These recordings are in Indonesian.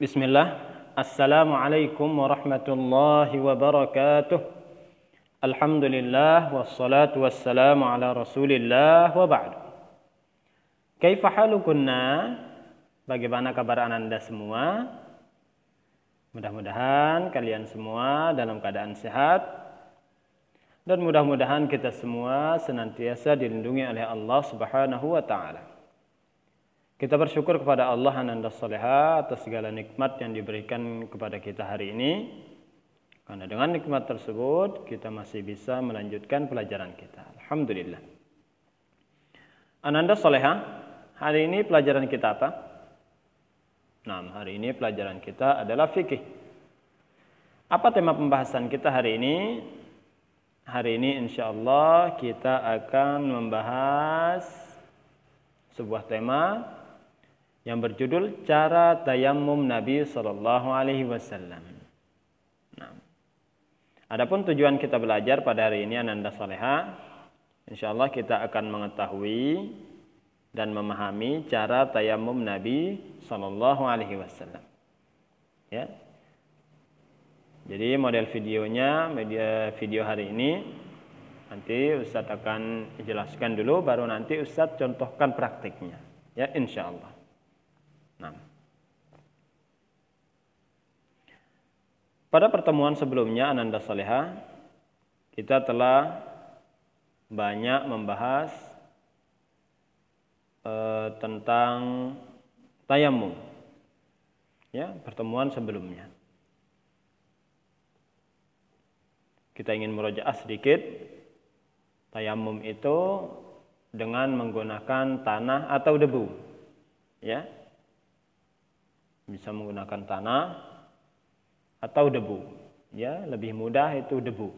Bismillah. Assalamualaikum warahmatullahi wabarakatuh. Alhamdulillah wassalatu wassalamu ala Rasulillah wa ba'du. Kaifa halukunna? Bagaimana kabar Anda semua? Mudah-mudahan kalian semua dalam keadaan sehat dan mudah-mudahan kita semua senantiasa dilindungi oleh Allah Subhanahu wa taala. Kita bersyukur kepada Allah Ananda Soleha atas segala nikmat yang diberikan kepada kita hari ini. Karena dengan nikmat tersebut kita masih bisa melanjutkan pelajaran kita. Alhamdulillah. Ananda Soleha, hari ini pelajaran kita apa? Nah, hari ini pelajaran kita adalah fikih. Apa tema pembahasan kita hari ini? Hari ini insya Allah kita akan membahas sebuah tema yang berjudul cara tayammum Nabi Sallallahu Alaihi Wasallam. Nah, adapun tujuan kita belajar pada hari ini Ananda Soleha, insya Allah kita akan mengetahui dan memahami cara tayammum Nabi Sallallahu Alaihi Wasallam. Ya, jadi model videonya, video hari ini nanti Ustadz akan jelaskan dulu, baru nanti Ustadz contohkan praktiknya. Ya, insya Allah. Nah, pada pertemuan sebelumnya Ananda Soleha, kita telah banyak membahas tentang tayammum. Ya, pertemuan sebelumnya. Kita ingin murojaah sedikit. Tayammum itu dengan menggunakan tanah atau debu. Ya. Bisa menggunakan tanah atau debu. Ya, lebih mudah itu debu.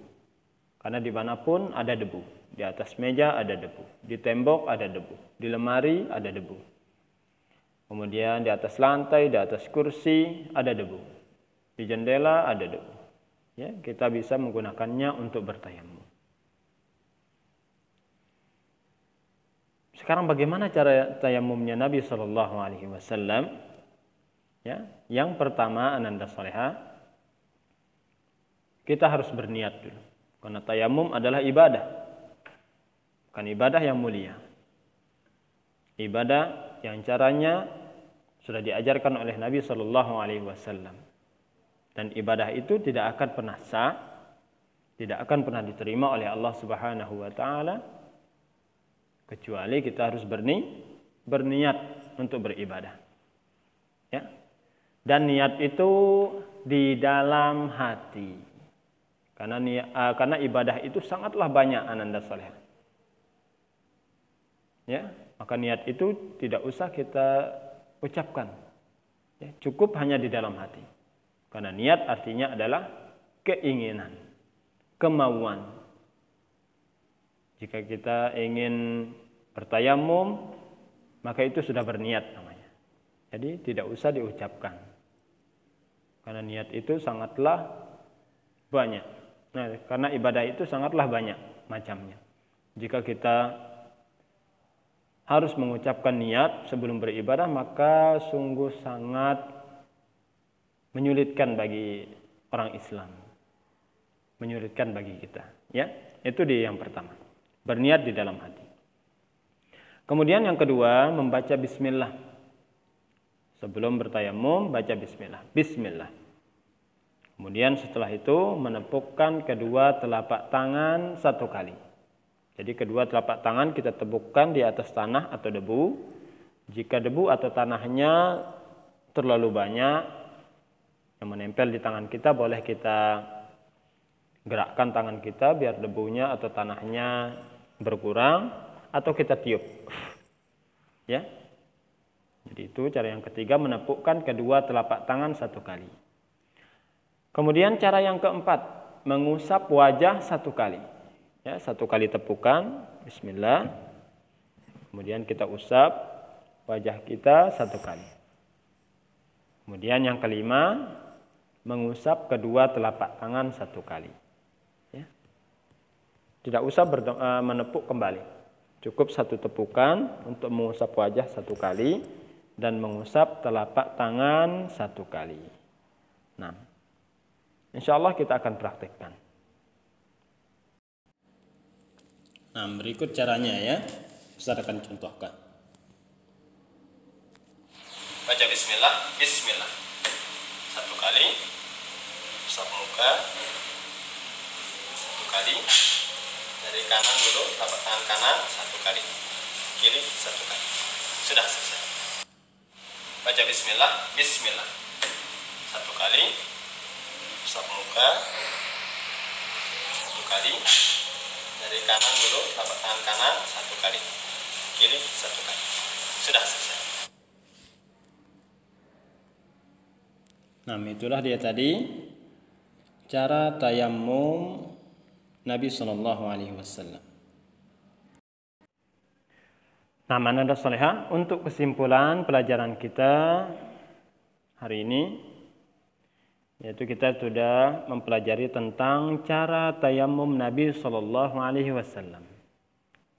Karena dimanapun ada debu. Di atas meja ada debu. Di tembok ada debu. Di lemari ada debu. Kemudian di atas lantai, di atas kursi ada debu. Di jendela ada debu. Ya, kita bisa menggunakannya untuk bertayammum. Sekarang bagaimana cara tayammumnya Nabi Sallallahu Alaihi Wasallam? Ya, yang pertama Ananda Soleha, kita harus berniat dulu. Karena tayammum adalah ibadah. Bukan ibadah yang mulia. Ibadah yang caranya sudah diajarkan oleh Nabi Sallallahu Alaihi Wasallam. Dan ibadah itu tidak akan pernah sah, tidak akan pernah diterima oleh Allah Subhanahu wa taala kecuali kita harus berniat untuk beribadah. Ya. Dan niat itu di dalam hati. Karena ibadah itu sangatlah banyak Ananda Soleha. Ya, maka niat itu tidak usah kita ucapkan. Ya, cukup hanya di dalam hati. Karena niat artinya adalah keinginan, kemauan. Jika kita ingin bertayammum, maka itu sudah berniat namanya. Jadi tidak usah diucapkan. Karena niat itu sangatlah banyak. Nah, karena ibadah itu sangatlah banyak macamnya. Jika kita harus mengucapkan niat sebelum beribadah, maka sungguh sangat menyulitkan bagi orang Islam. Menyulitkan bagi kita. Ya, itu dia yang pertama. Berniat di dalam hati. Kemudian yang kedua, membaca bismillah. Sebelum bertayammum, baca bismillah. Bismillah. Kemudian setelah itu menepukkan kedua telapak tangan satu kali. Jadi kedua telapak tangan kita tepukkan di atas tanah atau debu. Jika debu atau tanahnya terlalu banyak yang menempel di tangan kita, boleh kita gerakkan tangan kita biar debunya atau tanahnya berkurang, atau kita tiup. Ya. Jadi itu cara yang ketiga, menepukkan kedua telapak tangan satu kali. Kemudian cara yang keempat, mengusap wajah satu kali. Ya, satu kali tepukan, bismillah. Kemudian kita usap wajah kita satu kali. Kemudian yang kelima, mengusap kedua telapak tangan satu kali. Ya. Tidak usah menepuk kembali. Cukup satu tepukan untuk mengusap wajah satu kali. dan mengusap telapak tangan 1 kali. Nah, insya Allah kita akan praktekkan. Nah, berikut caranya ya. Ustaz akan contohkan. Baca bismillah, bismillah. 1 kali. Usap muka 1 kali. Dari kanan dulu, telapak tangan kanan 1 kali. Kiri 1 kali. Sudah selesai. Baca bismillah, bismillah. 1 kali. Usap muka 1 kali. Dari kanan dulu, telapak tangan kanan 1 kali. Kiri 1 kali. Sudah selesai. Nah, itulah dia tadi cara tayammum Nabi Shallallahu Alaihi Wasallam. Nah, Ananda Salihah, untuk kesimpulan pelajaran kita hari ini, yaitu kita sudah mempelajari tentang cara tayammum Nabi Shallallahu Alaihi Wasallam.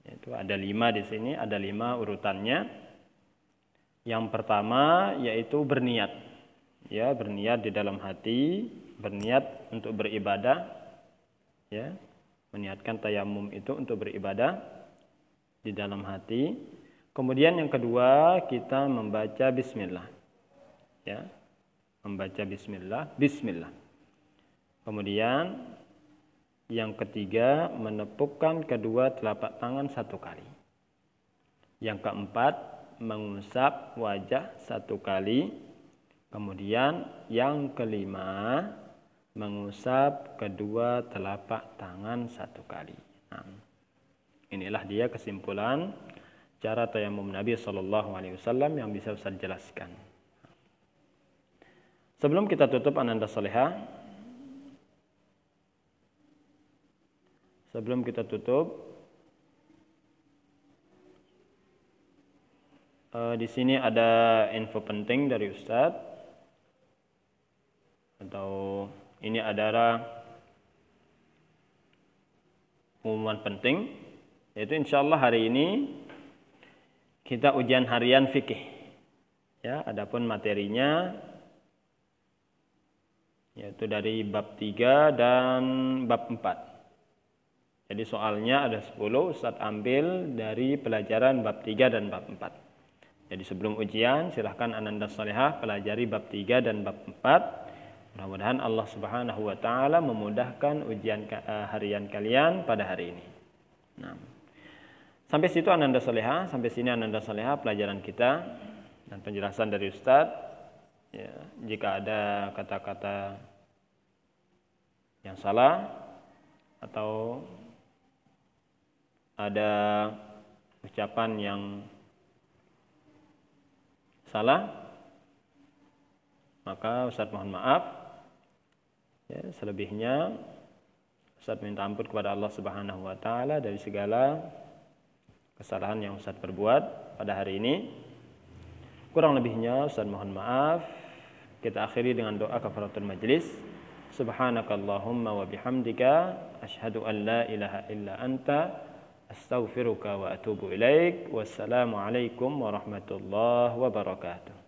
Yaitu ada 5 di sini, ada 5 urutannya. Yang pertama yaitu berniat. Ya, berniat di dalam hati, berniat untuk beribadah, ya, meniatkan tayammum itu untuk beribadah di dalam hati. Kemudian yang kedua, kita membaca bismillah, ya, membaca bismillah, bismillah. Kemudian yang ketiga, menepukkan kedua telapak tangan 1 kali. Yang keempat, mengusap wajah 1 kali. Kemudian yang kelima, mengusap kedua telapak tangan 1 kali. Nah, inilah dia kesimpulan cara tayammum Nabi Shallallahu Alaihi Wasallam yang bisa Ustaz jelaskan. Sebelum kita tutup Ananda Salihah, sebelum kita tutup, di sini ada info penting dari Ustaz. Atau ini adalah pengumuman penting, yaitu insya Allah hari ini kita ujian harian fikih. Ya, adapun materinya yaitu dari bab 3 dan bab 4. Jadi soalnya ada 10, Ustaz ambil dari pelajaran bab 3 dan bab 4. Jadi sebelum ujian silahkan Ananda Salihah pelajari bab 3 dan bab 4. Mudah-mudahan Allah Subhanahu wa taala memudahkan ujian harian kalian pada hari ini. Nah, sampai situ Ananda Salihah, sampai sini Ananda Salihah pelajaran kita dan penjelasan dari Ustadz. Ya, jika ada kata-kata yang salah atau ada ucapan yang salah, maka Ustadz mohon maaf. Ya, selebihnya Ustadz minta ampun kepada Allah Subhanahu wa taala dari segala kesalahan yang Ustadz perbuat pada hari ini. Kurang lebihnya Ustadz mohon maaf. Kita akhiri dengan doa kafaratul majlis. Subhanakallahumma wa bihamdika asyhadu an la ilaha illa anta astaghfiruka wa atubu ilaik. Wassalamualaikum warahmatullahi wabarakatuh.